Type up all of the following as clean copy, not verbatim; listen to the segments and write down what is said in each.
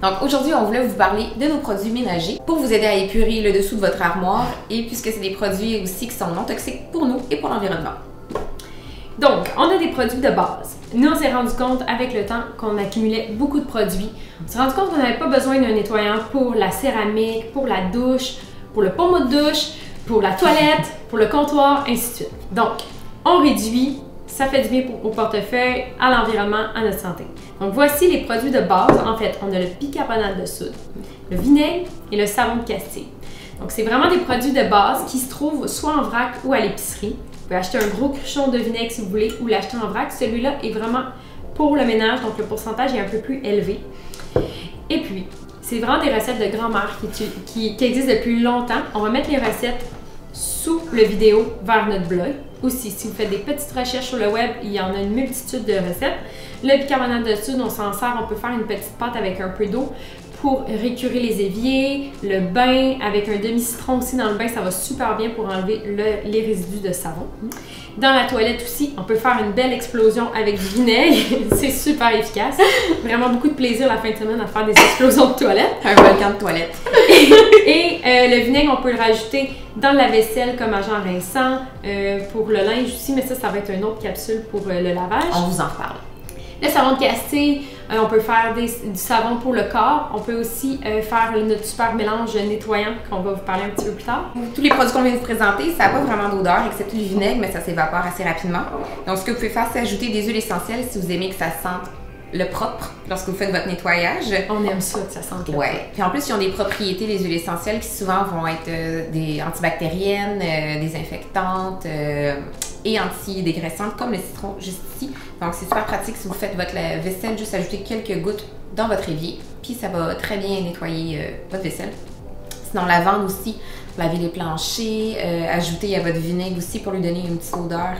Donc aujourd'hui, on voulait vous parler de nos produits ménagers pour vous aider à épurer le dessous de votre armoire et puisque c'est des produits aussi qui sont non toxiques pour nous et pour l'environnement. Donc, on a des produits de base. Nous, on s'est rendu compte avec le temps qu'on accumulait beaucoup de produits. On s'est rendu compte qu'on n'avait pas besoin d'un nettoyant pour la céramique, pour la douche, pour le pommeau de douche, pour la toilette, pour le comptoir, ainsi de suite. Donc, on réduit, ça fait du bien au portefeuille, à l'environnement, à notre santé. Donc, voici les produits de base. En fait, on a le bicarbonate de soude, le vinaigre et le savon de Castille. Donc, c'est vraiment des produits de base qui se trouvent soit en vrac ou à l'épicerie. Vous pouvez acheter un gros cruchon de vinaigre si vous voulez ou l'acheter en vrac. Celui-là est vraiment pour le ménage, donc le pourcentage est un peu plus élevé. Et puis, c'est vraiment des recettes de grand-mère qui existent depuis longtemps. On va mettre les recettes sous le vidéo vers notre blog. Aussi, si vous faites des petites recherches sur le web, il y en a une multitude de recettes. Le bicarbonate de soude, on s'en sert, on peut faire une petite pâte avec un peu d'eau pour récurer les éviers, le bain avec un demi-citron aussi dans le bain, ça va super bien pour enlever les résidus de savon. Dans la toilette aussi, on peut faire une belle explosion avec du vinaigre, c'est super efficace. Vraiment beaucoup de plaisir la fin de semaine à faire des explosions de toilette. Un volcan de toilette. Et le vinaigre, on peut le rajouter dans la vaisselle comme agent rinçant, pour le linge aussi, mais ça va être une autre capsule pour le lavage. On vous en reparle. Le savon de Castille, on peut faire du savon pour le corps. On peut aussi faire notre super mélange nettoyant qu'on va vous parler un petit peu plus tard. Tous les produits qu'on vient de vous présenter, ça n'a pas vraiment d'odeur, excepté le vinaigre, mais ça s'évapore assez rapidement. Donc, ce que vous pouvez faire, c'est ajouter des huiles essentielles si vous aimez que ça sente le propre lorsque vous faites votre nettoyage. On aime ça, que ça sente le propre. Puis en plus, ils ont des propriétés, les huiles essentielles, qui souvent vont être des antibactériennes, désinfectantes et antidégraissantes, comme le citron juste ici. Donc, c'est super pratique si vous faites votre vaisselle, juste ajouter quelques gouttes dans votre évier, puis ça va très bien nettoyer votre vaisselle. Sinon, lavande aussi, pour laver les planchers, ajouter à votre vinaigre aussi pour lui donner une petite odeur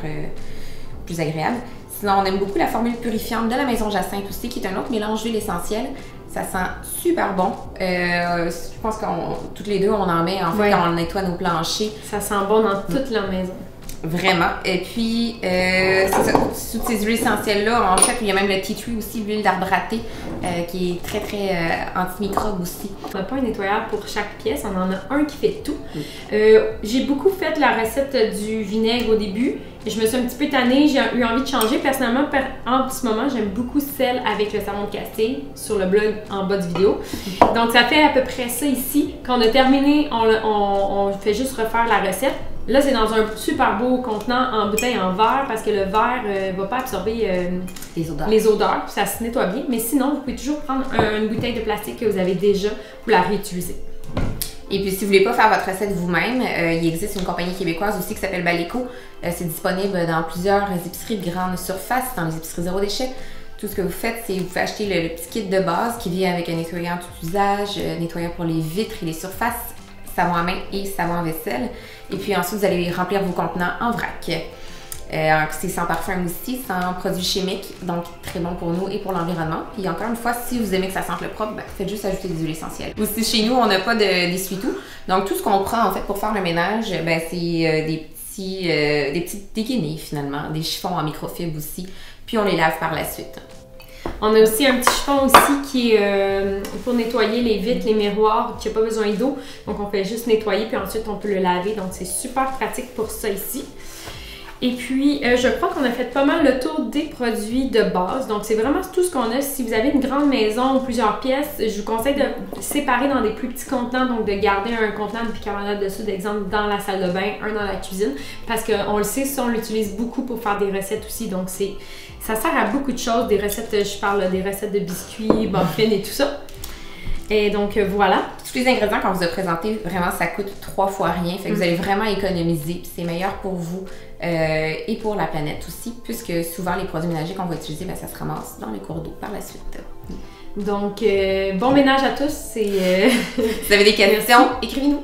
plus agréable. Sinon, on aime beaucoup la formule purifiante de la Maison Jacinthe aussi, qui est un autre mélange d'huile essentielle. Ça sent super bon. Je pense qu'on toutes les deux, on en met en fait quand on nettoie nos planchers. Ça sent bon dans toute la maison. Vraiment. Et puis, c'est ça. Toutes ces huiles essentielles-là, en fait, il y a même le tea tree aussi, l'huile d'arbre râté, qui est très, très antimicrobe aussi. On n'a pas un nettoyeur pour chaque pièce, on en a un qui fait tout. J'ai beaucoup fait la recette du vinaigre au début. Je me suis un petit peu tannée, j'ai eu envie de changer. Personnellement, en ce moment, j'aime beaucoup celle avec le savon de Castille sur le blog en bas de vidéo. Donc, ça fait à peu près ça ici. Quand on a terminé, on fait juste refaire la recette. Là, c'est dans un super beau contenant en bouteille en verre parce que le verre ne va pas absorber les odeurs, puis ça se nettoie bien. Mais sinon, vous pouvez toujours prendre une bouteille de plastique que vous avez déjà pour la réutiliser. Et puis, si vous ne voulez pas faire votre recette vous-même, il existe une compagnie québécoise aussi qui s'appelle Baleco. C'est disponible dans plusieurs épiceries de grande surface, dans les épiceries zéro déchet. Tout ce que vous faites, c'est que vous pouvez acheter le petit kit de base qui vient avec un nettoyant tout usage, nettoyant pour les vitres et les surfaces, savon à main et savon à vaisselle. Et puis ensuite, vous allez remplir vos contenants en vrac. C'est sans parfum aussi, sans produits chimiques, donc très bon pour nous et pour l'environnement. Puis encore une fois, si vous aimez que ça sente le propre, faites juste ajouter des huiles essentielles. Aussi, chez nous, on n'a pas d'essuie-tout. Donc tout ce qu'on prend en fait pour faire le ménage, c'est des petites dégainés finalement, des chiffons en microfibre aussi. Puis on les lave par la suite. On a aussi un petit chiffon aussi qui est pour nettoyer les vitres, les miroirs, qui n'a pas besoin d'eau. Donc, on fait juste nettoyer, puis ensuite, on peut le laver. Donc, c'est super pratique pour ça ici. Et puis, je crois qu'on a fait pas mal le tour des produits de base. Donc, c'est vraiment tout ce qu'on a. Si vous avez une grande maison ou plusieurs pièces, je vous conseille de séparer dans des plus petits contenants. Donc, de garder un contenant de bicarbonate de soude, d'exemple, dans la salle de bain, un dans la cuisine. Parce qu'on le sait, ça, on l'utilise beaucoup pour faire des recettes aussi. Donc, ça sert à beaucoup de choses. Des recettes, je parle des recettes de biscuits, muffins et tout ça. Et donc, voilà. Tous les ingrédients qu'on vous a présentés, vraiment, ça coûte 3 fois rien. Fait que vous allez vraiment économiser. C'est meilleur pour vous et pour la planète aussi, puisque souvent, les produits ménagers qu'on va utiliser, ça se ramasse dans les cours d'eau par la suite. Donc, bon ménage à tous. Vous avez des questions, écrivez-nous.